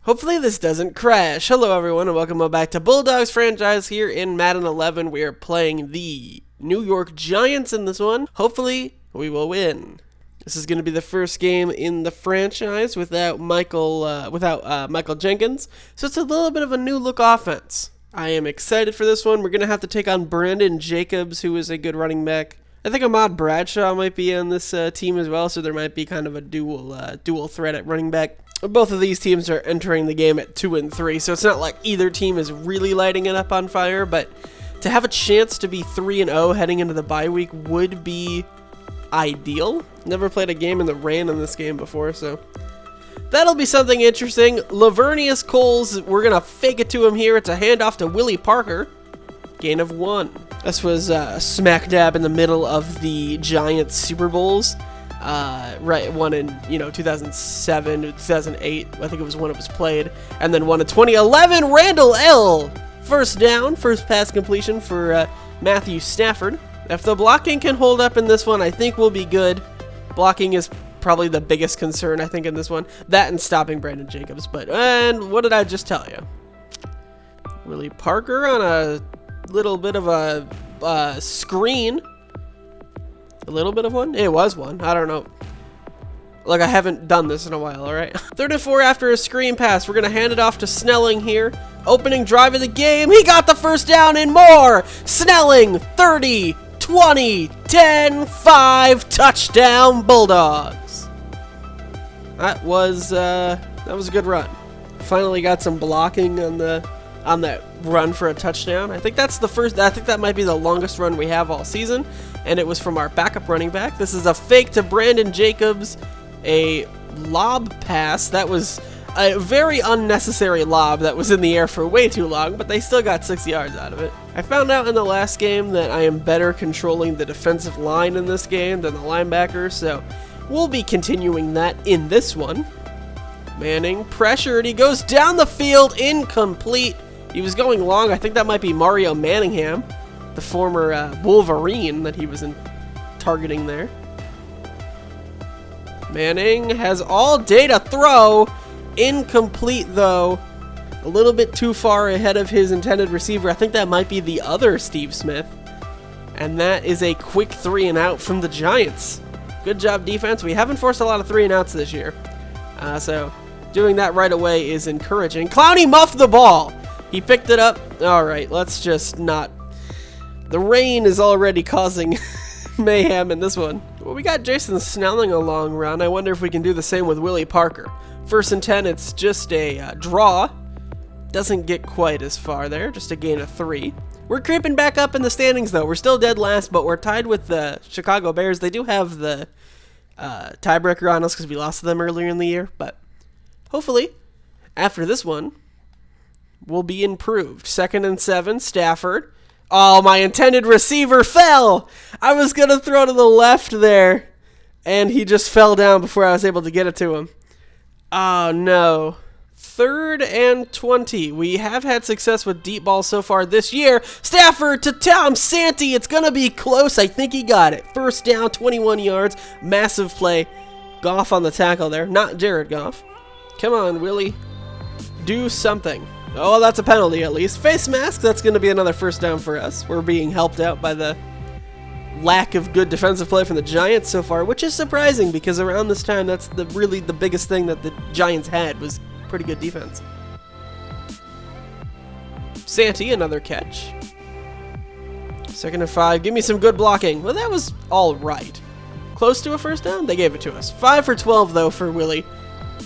Hopefully this doesn't crash. Hello everyone and welcome back to Bulldogs franchise here in Madden 11. We are playing the New York Giants in this one. Hopefully we will win. This is going to be the first game in the franchise without Michael Jenkins. So it's a little bit of a new look offense. I am excited for this one. We're going to have to take on Brandon Jacobs, who is a good running back. I think Ahmad Bradshaw might be on this team as well, so there might be kind of a dual threat at running back. Both of these teams are entering the game at 2 and 3, so it's not like either team is really lighting it up on fire, but to have a chance to be 3-0 heading into the bye week would be ideal. Never played a game in the rain in this game before, so that'll be something interesting. Lavernius Coles, we're going to fake it to him here. It's a handoff to Willie Parker. Gain of 1. This was smack dab in the middle of the Giants Super Bowls. Right, one in 2007, 2008. I think it was when it was played, and then one in 2011. Randall L. First down, first pass completion for Matthew Stafford. If the blocking can hold up in this one, I think we'll be good. Blocking is probably the biggest concern, I think, in this one. That and stopping Brandon Jacobs. And what did I just tell you? Willie Parker on a little bit of a screen. A little bit of one? It was one. I don't know. Like, I haven't done this in a while, alright? 3rd and 4 after a screen pass. We're going to hand it off to Snelling here. Opening drive of the game. He got the first down and more. Snelling, 30, 20, 10, 5. Touchdown, Bulldogs. That was a good run. Finally got some blocking on that run for a touchdown. I think that's the first. I think that might be the longest run we have all season, and it was from our backup running back. This is a fake to Brandon Jacobs, a lob pass. That was a very unnecessary lob that was in the air for way too long, but they still got 6 yards out of it. I found out in the last game that I am better controlling the defensive line in this game than the linebackers, so we'll be continuing that in this one. Manning pressured. He goes down the field, incomplete. He was going long. I think that might be Mario Manningham, the former Wolverine that he was targeting there. Manning has all day to throw. Incomplete, though. A little bit too far ahead of his intended receiver. I think that might be the other Steve Smith. And that is a quick 3 and out from the Giants. Good job, defense. We haven't forced a lot of 3 and outs this year. So doing that right away is encouraging. Clowney muffed the ball. He picked it up. All right, let's just not. The rain is already causing mayhem in this one. Well, we got Jason Snelling a long run. I wonder if we can do the same with Willie Parker. 1st and 10, it's just a draw. Doesn't get quite as far there, just a gain of 3. We're creeping back up in the standings, though. We're still dead last, but we're tied with the Chicago Bears. They do have the tiebreaker on us because we lost to them earlier in the year, but hopefully after this one, will be improved. 2nd and 7, Stafford. Oh, my intended receiver fell. I was going to throw to the left there, and he just fell down before I was able to get it to him. Oh, no. 3rd and 20. We have had success with deep balls so far this year. Stafford to Tom Santee. It's going to be close. I think he got it. 1st down, 21 yards. Massive play. Goff on the tackle there. Not Jared Goff. Come on, Willie. Do something. Oh, that's a penalty at least. Face mask, that's going to be another 1st down for us. We're being helped out by the lack of good defensive play from the Giants so far, which is surprising because around this time, that's really the biggest thing that the Giants had was pretty good defense. Santee, another catch. 2nd and 5. Give me some good blocking. Well, that was all right. Close to a 1st down? They gave it to us. 5 for 12, though, for Willie.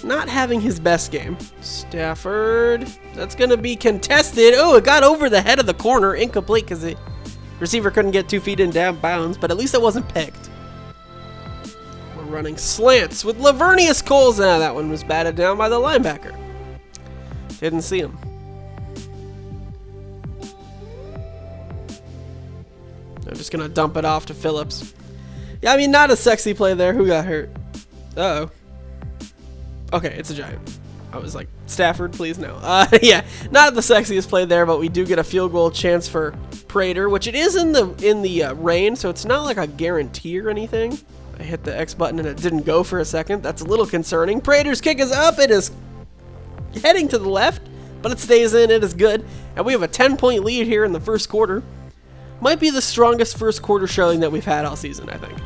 Not having his best game. Stafford. That's going to be contested. Oh, it got over the head of the corner. Incomplete because the receiver couldn't get 2 feet in down bounds, but at least it wasn't picked. We're running slants with Lavernius Coles. That one was batted down by the linebacker. Didn't see him. I'm just going to dump it off to Phillips. Yeah, I mean, not a sexy play there. Who got hurt? Uh-oh. Okay, it's a Giant. I was like, Stafford, please no. Yeah, not the sexiest play there, but we do get a field goal chance for Prater, which it is in the rain, so it's not like a guarantee or anything. I hit the X button and it didn't go for a second. That's a little concerning. Prater's kick is up. It is heading to the left, but it stays in. It is good. And we have a 10-point lead here in the first quarter. Might be the strongest first quarter showing that we've had all season, I think.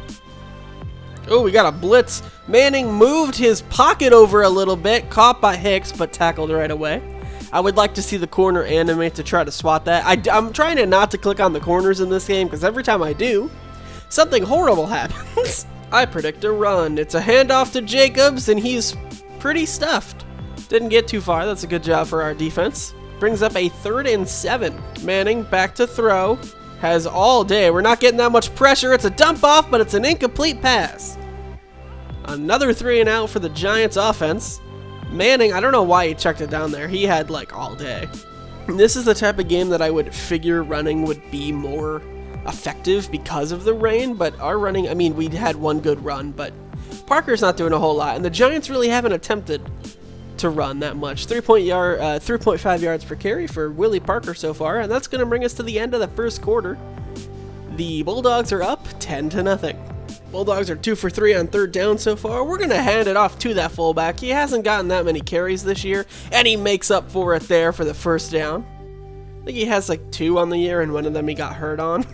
Oh, we got a blitz. Manning moved his pocket over a little bit, caught by Hicks, but tackled right away. I would like to see the corner animate to try to swat that. I'm trying to not to click on the corners in this game, because every time I do, something horrible happens. I predict a run. It's a handoff to Jacobs, and he's pretty stuffed. Didn't get too far. That's a good job for our defense. Brings up a 3rd and 7. Manning back to throw. Has all day. We're not getting that much pressure. It's a dump off, but it's an incomplete pass. Another 3 and out for the Giants offense. Manning, I don't know why he checked it down there. He had like all day. This is the type of game that I would figure running would be more effective because of the rain, but our running, I mean, we had one good run, but Parker's not doing a whole lot, and the Giants really haven't attempted to run that much. 3.5 yards per carry for Willie Parker so far, and that's going to bring us to the end of the first quarter. The Bulldogs are up 10-0. Bulldogs are 2 for 3 on 3rd down so far. We're going to hand it off to that fullback. He hasn't gotten that many carries this year, and he makes up for it there for the first down. I think he has like 2 on the year, and one of them he got hurt on.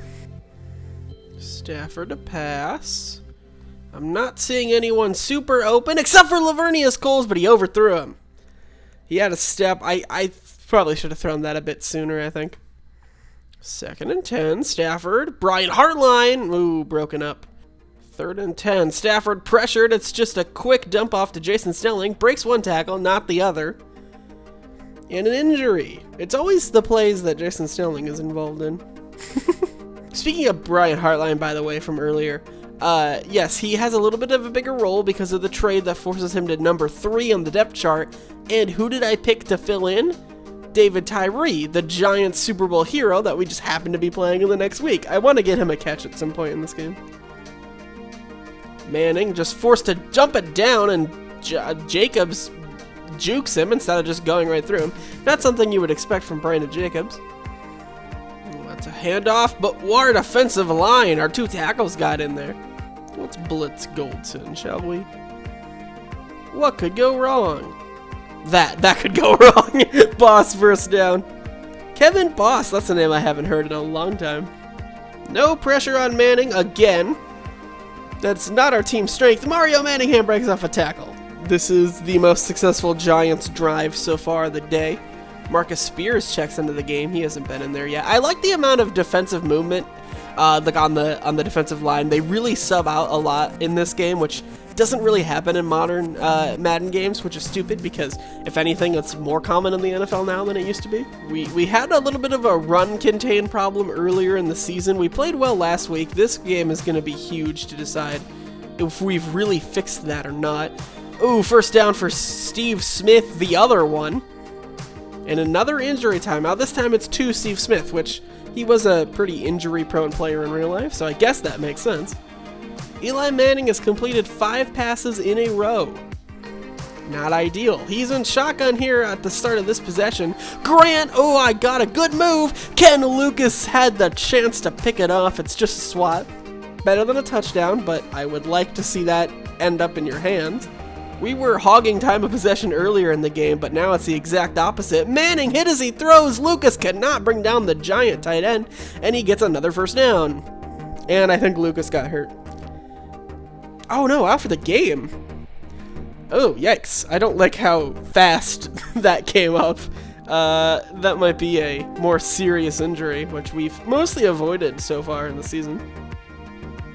Stafford to pass. I'm not seeing anyone super open, except for Lavernius Coles, but he overthrew him. He had a step. I probably should have thrown that a bit sooner, I think. 2nd and 10, Stafford. Brian Hartline. Ooh, broken up. 3rd and 10, Stafford pressured. It's just a quick dump off to Jason Snelling. Breaks one tackle, not the other. And an injury. It's always the plays that Jason Snelling is involved in. Speaking of Brian Hartline, by the way, from earlier, yes, he has a little bit of a bigger role because of the trade that forces him to number 3 on the depth chart. And who did I pick to fill in? David Tyree, the Giants Super Bowl hero that we just happen to be playing in the next week. I want to get him a catch at some point in this game. Manning just forced to jump it down, and Jacobs jukes him instead of just going right through him. Not something you would expect from Brandon Jacobs. That's a handoff, but what offensive line. Our 2 tackles got in there. Let's blitz Goldson, shall we? What could go wrong? That could go wrong. Boss first down. Kevin Boss, that's a name I haven't heard in a long time. No pressure on Manning again. That's not our team strength. Mario Manningham breaks off a tackle. This is the most successful Giants drive so far of the day. Marcus Spears checks into the game. He hasn't been in there yet. I like the amount of defensive movement like on the defensive line. They really sub out a lot in this game, which doesn't really happen in modern Madden games, which is stupid because, if anything, it's more common in the NFL now than it used to be. We had a little bit of a run-contain problem earlier in the season. We played well last week. This game is going to be huge to decide if we've really fixed that or not. Ooh, first down for Steve Smith, the other one. And another injury timeout. This time it's to Steve Smith, which he was a pretty injury-prone player in real life, so I guess that makes sense. Eli Manning has completed 5 passes in a row. Not ideal. He's in shotgun here at the start of this possession. Grant, oh, I got a good move. Ken Lucas had the chance to pick it off. It's just a swat. Better than a touchdown, but I would like to see that end up in your hands. We were hogging time of possession earlier in the game, but now it's the exact opposite. Manning hit as he throws. Lucas cannot bring down the Giant tight end, and he gets another first down. And I think Lucas got hurt. Oh no, out for the game. Oh, yikes. I don't like how fast that came up. That might be a more serious injury, which we've mostly avoided so far in the season.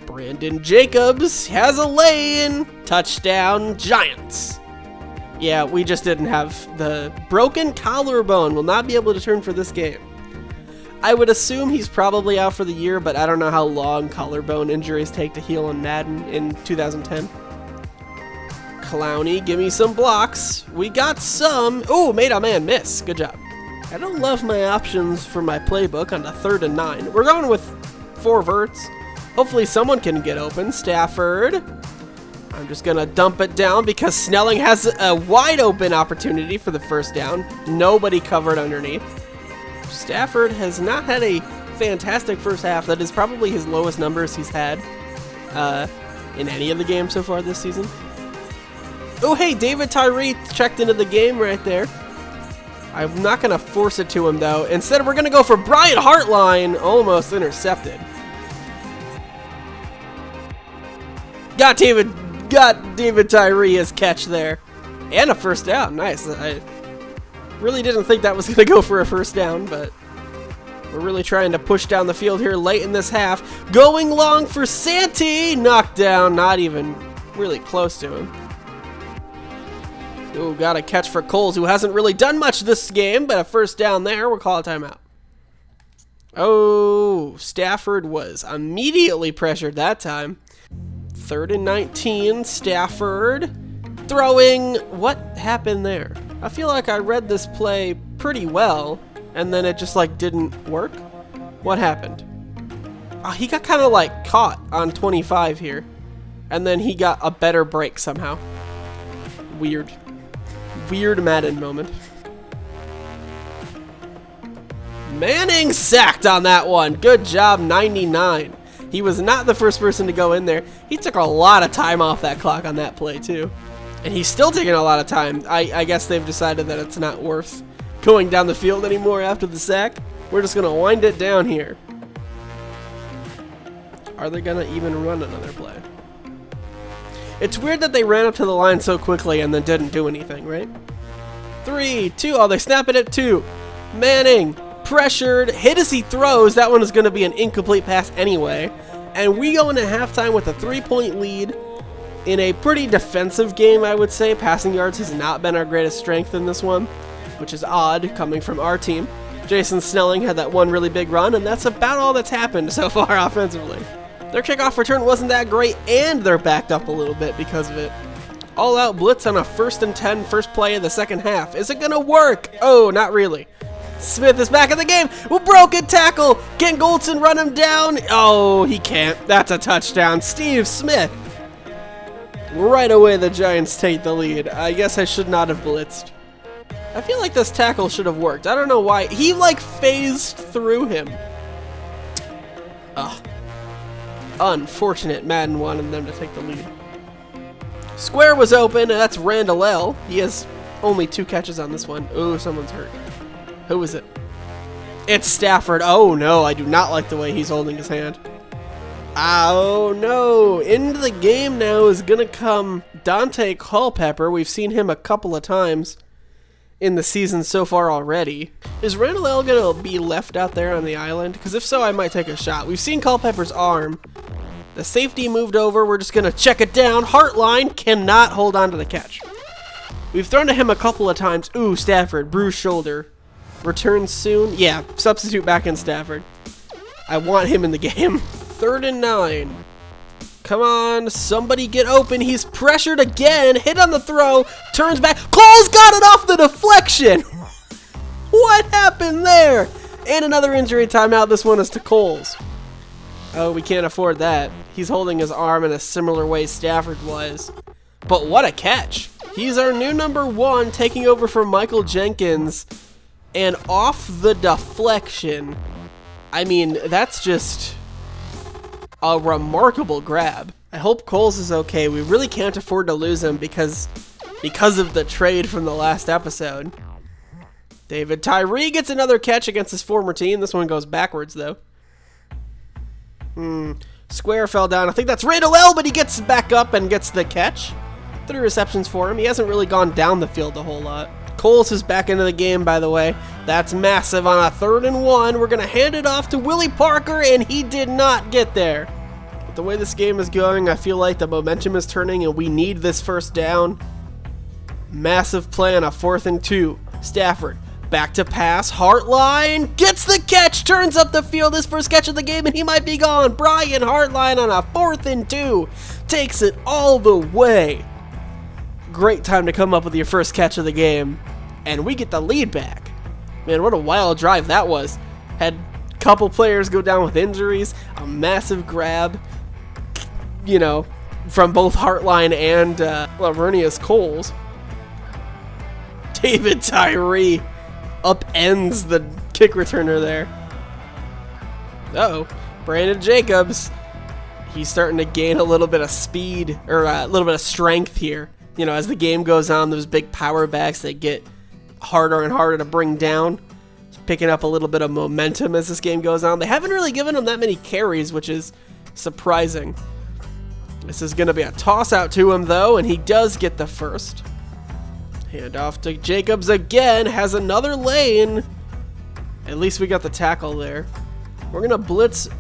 Brandon Jacobs has a lane. Touchdown, Giants. Yeah, we just didn't have the broken collarbone. Will not be able to turn for this game. I would assume he's probably out for the year, but I don't know how long collarbone injuries take to heal in Madden in 2010. Clowney, give me some blocks. We got some. Oh, made a man miss. Good job. I don't love my options for my playbook on the 3rd and 9. We're going with 4 verts. Hopefully someone can get open. Stafford. I'm just going to dump it down because Snelling has a wide open opportunity for the first down. Nobody covered underneath. Stafford has not had a fantastic first half. That is probably his lowest numbers he's had in any of the games so far this season. Oh, hey, David Tyree checked into the game right there. I'm not going to force it to him, though. Instead, we're going to go for Brian Hartline. Almost intercepted. Got David Tyree his catch there. And a first down. Nice. I really didn't think that was going to go for a first down, but we're really trying to push down the field here late in this half. Going long for Santee. Knocked down. Not even really close to him. Ooh, got a catch for Coles, who hasn't really done much this game, but a first down there. We'll call a timeout. Oh, Stafford was immediately pressured that time. 3rd and 19, Stafford throwing. What happened there? I feel like I read this play pretty well, and then it just like didn't work. What happened? He got kind of like caught on 25 here, and then he got a better break somehow. Weird Madden moment. Manning sacked on that one. Good job, 99. He was not the first person to go in there. He took a lot of time off that clock on that play too. And he's still taking a lot of time. I guess they've decided that it's not worth going down the field anymore after the sack. We're just going to wind it down here. Are they going to even run another play? It's weird that they ran up to the line so quickly and then didn't do anything, right? 3, 2, oh, they snap it at 2. Manning, pressured, hit as he throws. That one is going to be an incomplete pass anyway. And we go into halftime with a 3-point lead in a pretty defensive game, I would say. Passing yards has not been our greatest strength in this one, which is odd coming from our team. Jason Snelling had that one really big run, and that's about all that's happened so far offensively. Their kickoff return wasn't that great, and they're backed up a little bit because of it. All-out blitz on a 1st and 10, first play of the second half. Is it going to work? Oh, not really. Smith is back in the game. Broken tackle. Can Goldson run him down? Oh, he can't. That's a touchdown. Steve Smith. Right away, the Giants take the lead. I guess I should not have blitzed. I feel like this tackle should have worked. I don't know why. He, like, phased through him. Ugh. Unfortunate. Madden wanted them to take the lead. Square was open, and that's Randall L. He has only 2 catches on this one. Ooh, someone's hurt. Who is it? It's Stafford. Oh, no. I do not like the way he's holding his hand. Oh, no. Into the game now is going to come Dante Culpepper. We've seen him a couple of times in the season so far already. Is Randall L going to be left out there on the island? Because if so, I might take a shot. We've seen Culpepper's arm. The safety moved over. We're just going to check it down. Hartline cannot hold on to the catch. We've thrown to him a couple of times. Ooh, Stafford, bruised shoulder. Returns soon. Yeah, substitute back in Stafford. I want him in the game. 3rd and 9. Come on, somebody get open. He's pressured again. Hit on the throw. Turns back. Cole's got it off the deflection. What happened there? And another injury timeout. This one is to Coles. Oh, we can't afford that. He's holding his arm in a similar way Stafford was. But what a catch. He's our new number 1, taking over for Michael Jenkins. And off the deflection. I mean, that's just a remarkable grab. I hope Coles is okay. We really can't afford to lose him because of the trade from the last episode. David Tyree gets another catch against his former team. This one goes backwards, though. Square fell down. I think that's Randall L, but he gets back up and gets the catch. 3 receptions for him. He hasn't really gone down the field a whole lot. Coles is back into the game, by the way. That's massive on a 3rd and 1. We're going to hand it off to Willie Parker, and he did not get there. But the way this game is going, I feel like the momentum is turning, and we need this first down. Massive play on a 4th and 2. Stafford, back to pass. Hartline gets the catch, turns up the field. His first catch of the game, and he might be gone. Brian Hartline on a 4th and 2. Takes it all the way. Great time to come up with your first catch of the game. And we get the lead back. Man, what a wild drive that was. Had a couple players go down with injuries. A massive grab, you know, from both Hartline and Lavernius Coles. David Tyree upends the kick returner there. Uh-oh. Brandon Jacobs. He's starting to gain a little bit of speed, or a little bit of strength here. You know, as the game goes on, those big power backs, they get harder and harder to bring down. Picking up a little bit of momentum as this game goes on. They haven't really given him that many carries, which is surprising. This is going to be a toss out to him, though, and he does get the first. Hand off to Jacobs again. Has another lane. At least we got the tackle there. We're going to blitz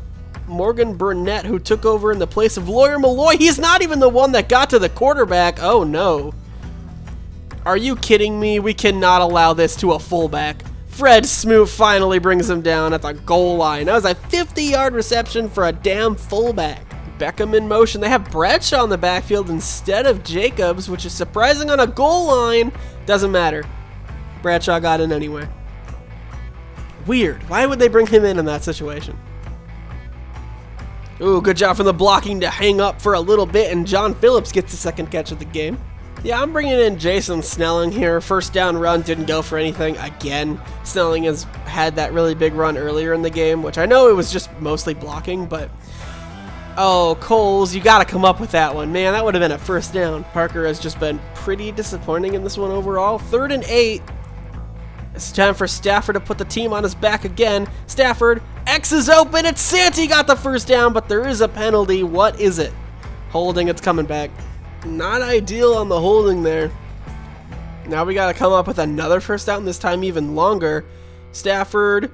Morgan Burnett, who took over in the place of Lawyer Malloy. He's not even the one that got to the quarterback. Oh, no. Are you kidding me? We cannot allow this to a fullback. Fred Smoot finally brings him down at the goal line. That was a 50-yard reception for a damn fullback. Beckham in motion. They have Bradshaw on the backfield instead of Jacobs, which is surprising on a goal line. Doesn't matter. Bradshaw got in anyway. Weird. Why would they bring him in that situation? Ooh, good job from the blocking to hang up for a little bit, and John Phillips gets the second catch of the game. Yeah, I'm bringing in Jason Snelling here. First down run, didn't go for anything. Again, Snelling has had that really big run earlier in the game, which I know it was just mostly blocking, but... Oh, Coles, you got to come up with that one. Man, that would have been a first down. Parker has just been pretty disappointing in this one overall. 3rd and 8. It's time for Stafford to put the team on his back again. Stafford, X is open. It's Santi got the first down, but there is a penalty. What is it? Holding, it's coming back. Not ideal on the holding there. Now we got to come up with another first down, this time even longer. Stafford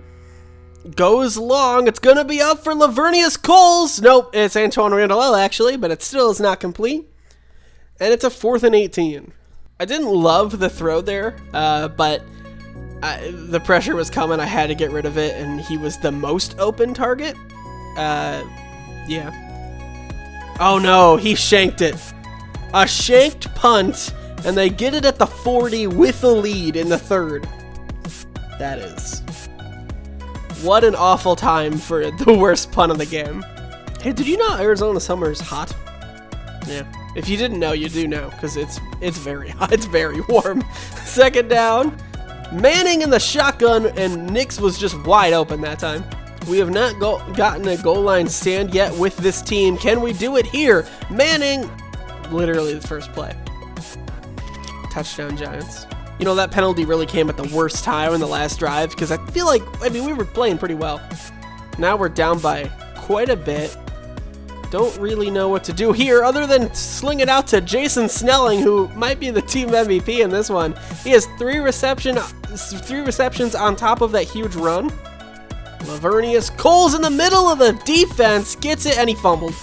goes long. It's going to be up for Lavernius Coles. Nope, it's Antoine Randall actually, but it still is not complete. And it's a 4th and 18. I didn't love the throw there, but the pressure was coming. I had to get rid of it, and he was the most open target. Yeah. Oh no, he shanked it. A shanked punt, and they get it at the 40 with a lead in the 3rd. That is... What an awful time for the worst punt of the game. Hey, did you know Arizona summer is hot? Yeah. If you didn't know, you do now, because it's very hot. It's very warm. 2nd down. Manning in the shotgun, and Nix was just wide open that time. We have not gotten a goal line stand yet with this team. Can we do it here? Manning... Literally the first play. Touchdown Giants. You know, that penalty really came at the worst time in the last drive because I feel like, we were playing pretty well. Now we're down by quite a bit. Don't really know what to do here other than sling it out to Jason Snelling, who might be the team MVP in this one. He has 3 receptions on top of that huge run. Lavernius Coles in the middle of the defense gets it, and he fumbled.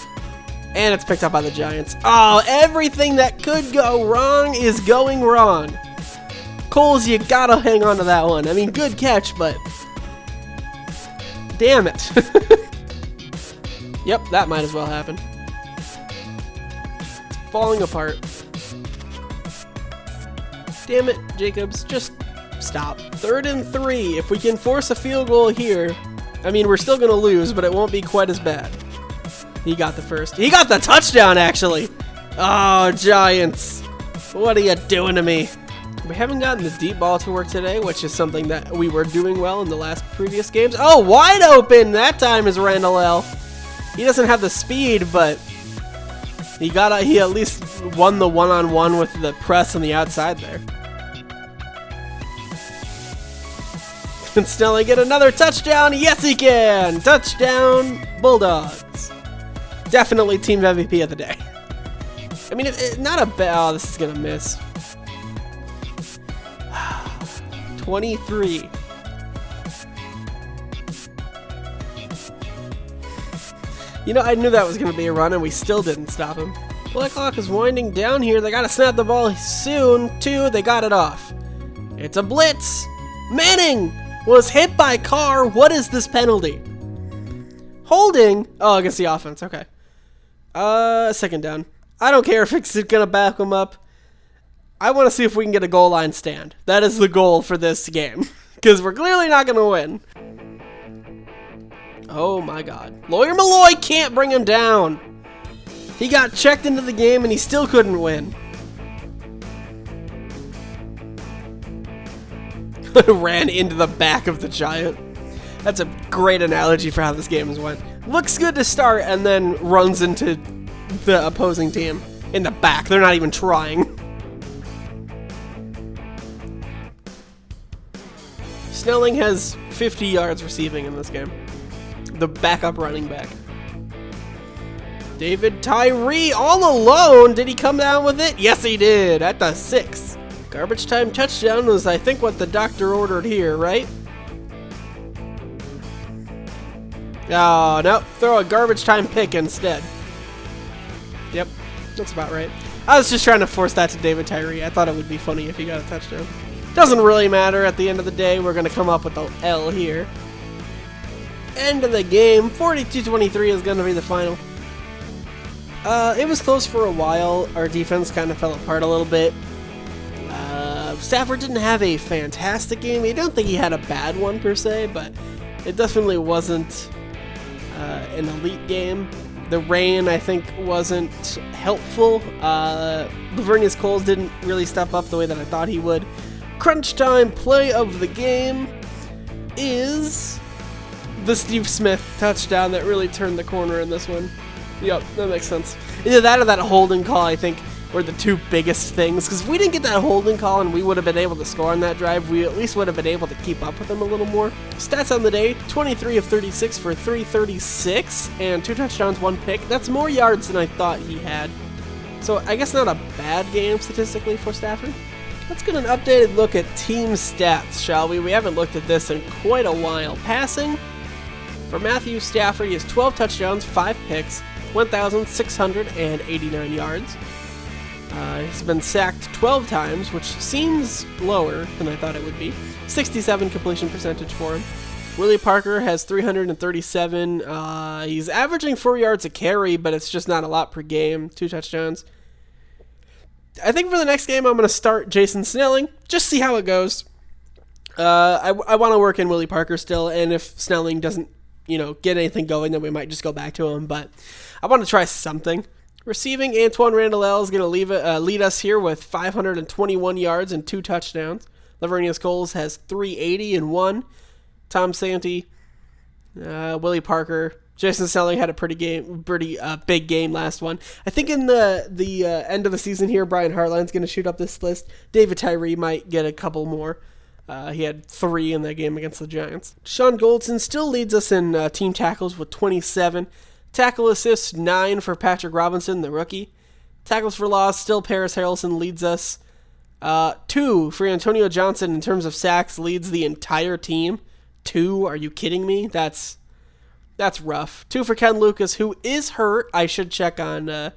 And it's picked up by the Giants. Oh, everything that could go wrong is going wrong. Coles, you gotta hang on to that one. I mean, good catch, but... Damn it. Yep, that might as well happen. It's falling apart. Damn it, Jacobs. Just stop. 3rd and 3. If we can force a field goal here... I mean, we're still gonna lose, but it won't be quite as bad. He got the first. He got the touchdown, actually. Oh, Giants. What are you doing to me? We haven't gotten the deep ball to work today, which is something that we were doing well in the last previous games. Oh, wide open. That time is Randall L. He doesn't have the speed, but he at least won the one-on-one with the press on the outside there. Can Snelling get another touchdown? Yes, he can. Touchdown, Bulldogs. Definitely team MVP of the day. I mean, not a bad... Oh, this is going to miss. 23. You know, I knew that was going to be a run, and we still didn't stop him. Play clock is winding down here. They got to snap the ball soon, too. They got it off. It's a blitz. Manning was hit by Carr. What is this penalty? Holding. Oh, against the offense. Okay. 2nd down. I don't care if it's going to back him up. I want to see if we can get a goal line stand. That is the goal for this game. Because we're clearly not going to win. Oh my god. Lawyer Malloy can't bring him down. He got checked into the game and he still couldn't win. Ran into the back of the Giant. That's a great analogy for how this game has went. Looks good to start and then runs into the opposing team in the back. They're not even trying. Snelling has 50 yards receiving in this game. The backup running back. David Tyree all alone. Did he come down with it? Yes, he did at the 6. Garbage time touchdown was, I think, what the doctor ordered here, right? Oh, no. Throw a garbage time pick instead. Yep, that's about right. I was just trying to force that to David Tyree. I thought it would be funny if he got a touchdown. Doesn't really matter at the end of the day. We're going to come up with the L here. End of the game. 42-23 is going to be the final. It was close for a while. Our defense kind of fell apart a little bit. Stafford didn't have a fantastic game. I don't think he had a bad one per se, but it definitely wasn't an elite game. The rain, I think, wasn't helpful. Lavernius Coles didn't really step up the way that I thought he would. Crunch time play of the game is the Steve Smith touchdown that really turned the corner in this one. Yep, that makes sense. Either that or that holding call, I think, were the two biggest things. Because if we didn't get that holding call and we would have been able to score on that drive, we at least would have been able to keep up with them a little more. Stats on the day, 23 of 36 for 336 and 2 touchdowns, 1 pick. That's more yards than I thought he had. So I guess not a bad game statistically for Stafford. Let's get an updated look at team stats, shall we? We haven't looked at this in quite a while. Passing for Matthew Stafford, he has 12 touchdowns, 5 picks, 1,689 yards. He's been sacked 12 times, which seems lower than I thought it would be. 67 completion percentage for him. Willie Parker has 337. He's averaging 4 yards a carry, but it's just not a lot per game. 2 touchdowns. I think for the next game, I'm going to start Jason Snelling. Just see how it goes. I want to work in Willie Parker still, and if Snelling doesn't, get anything going, then we might just go back to him. But I want to try something. Receiving, Antoine Randall is going to lead us here with 521 yards and 2 touchdowns. Lavernius Coles has 380 and 1. Tom Santee, Willie Parker, Jason Snelling had a pretty big game last one. I think in the end of the season here, Brian Hartline's going to shoot up this list. David Tyree might get a couple more. He had 3 in that game against the Giants. Sean Goldson still leads us in team tackles with 27. Tackle assists, 9 for Patrick Robinson, the rookie. Tackles for loss, still Paris Harrelson leads us. 2 for Antonio Johnson in terms of sacks, leads the entire team. 2, are you kidding me? That's rough. 2 for Ken Lucas, who is hurt. I should check on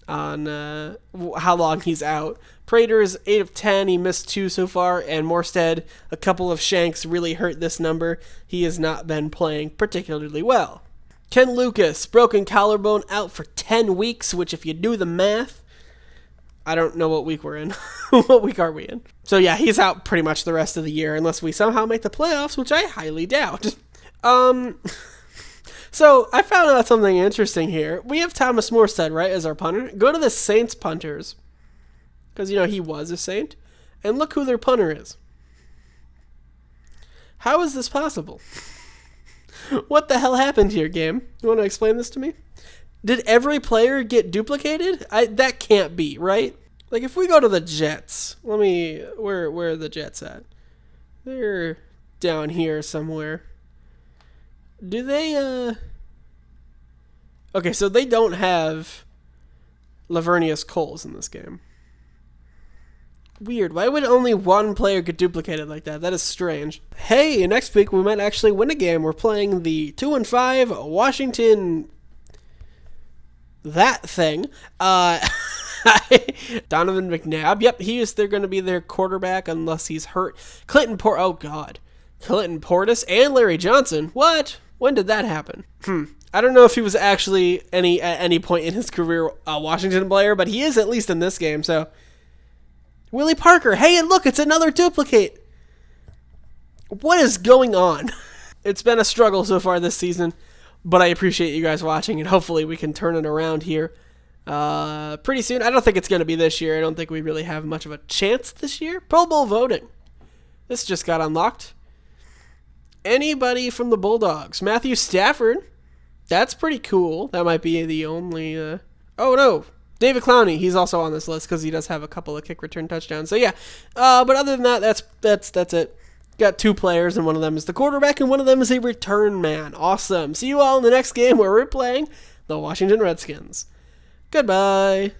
how long he's out. Prater is 8 of 10. He missed 2 so far, and Morstead, a couple of shanks really hurt this number. He has not been playing particularly well. Ken Lucas, broken collarbone, out for 10 weeks, which if you do the math, I don't know what week we're in. What week are we in? So yeah, he's out pretty much the rest of the year, unless we somehow make the playoffs, which I highly doubt. So I found out something interesting here. We have Thomas Morstead, right, as our punter. Go to the Saints punters, because, he was a Saint, and look who their punter is. How is this possible? What the hell happened here, game? You want to explain this to me? Did every player get duplicated? That can't be, right? Like, if we go to the Jets, where are the Jets at? They're down here somewhere. Do they, Okay, so they don't have Lavernius Coles in this game. Weird. Why would only one player get duplicated like that? That is strange. Hey, next week we might actually win a game. We're playing the 2-5 Washington... that thing. Donovan McNabb. Yep, they're going to be their quarterback unless he's hurt. Clinton Portis and Larry Johnson. What? When did that happen? I don't know if he was actually at any point in his career a Washington player, but he is at least in this game, so... Willie Parker. Hey, and look, it's another duplicate. What is going on? It's been a struggle so far this season, but I appreciate you guys watching, and hopefully we can turn it around here pretty soon. I don't think it's going to be this year. I don't think we really have much of a chance this year. Pro Bowl voting. This just got unlocked. Anybody from the Bulldogs? Matthew Stafford. That's pretty cool. That might be the only... Oh, no. David Clowney, he's also on this list because he does have a couple of kick return touchdowns. So yeah, but other than that, that's it. Got 2 players, and one of them is the quarterback, and one of them is a return man. Awesome. See you all in the next game where we're playing the Washington Redskins. Goodbye.